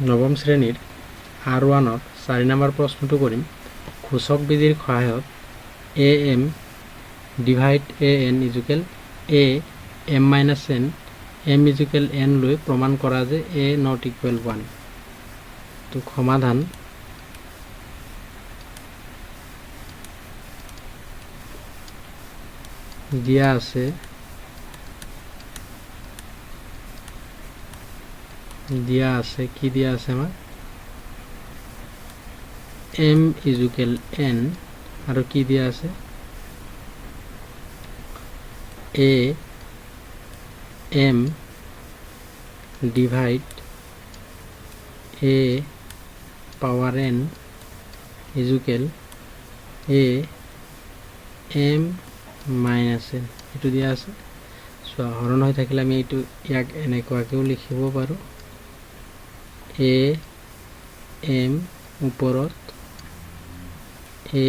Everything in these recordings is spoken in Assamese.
নৱম শ্ৰেণীৰ R1 ৰ 4 নম্বৰ প্ৰশ্নটো কৰিম সূচক বিধিৰ সহায়ত am divide an equal a m minus n m equal n লৈ প্ৰমাণ কৰা যে a not equal 1 তো সমাধান দিয়া আছে কি দিয়া আছে আমাৰ m ইকুৱেল n আৰু কি দিয়া আছে a m divide a power n equal a m minus n এটো দিয়া আছে সো হৰণ হৈ থাকিলে আমি এটো ইয়াক এনেকুৱাকেও লিখিব পাৰো a m ওপৰত a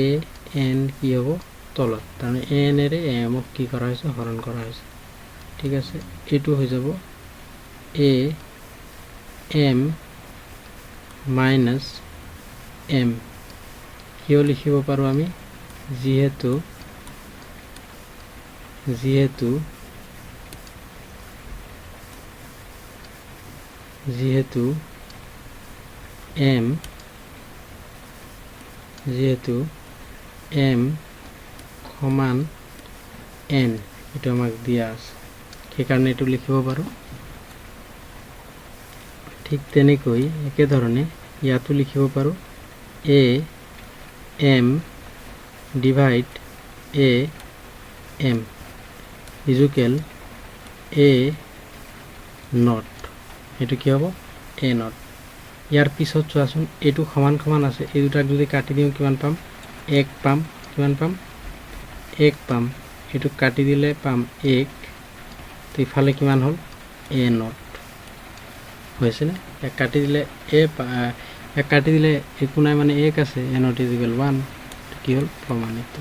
n কি হ'ব তলত তাৰমানে a n এৰে m ক কি কৰা হৈছে হৰণ কৰা হৈছে ঠিক আছে এটো হৈ যাব a m মাইনাছ m কিয় লিখিব পাৰো আমি যেহেতু m সমান n এটো আমাক দিয়া আছে সেই কাৰণে এটো লিখিব পাৰো ঠিক তেনেকৈ একে ধৰণে ইয়াতো লিখিব পাৰো a m divide a m equal a not এটো কি হ'ব a নট ইয়াৰ পিছত চোৱাচোন এটো সমান সমান আছে এই দুটাক যদি কাটি দিও কিমান পাম 1 পাম কিমান পাম 1 পাম এটো কাটি দিলে পাম 1 তো ইফালে কিমান হল a নট হৈছে না এক কাটি দিলে এক কাটি দিলে একো নাই মানে 1 আছে a নট ইকুৱেল 1 তো কি হল প্ৰমাণিত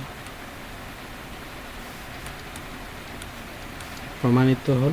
হল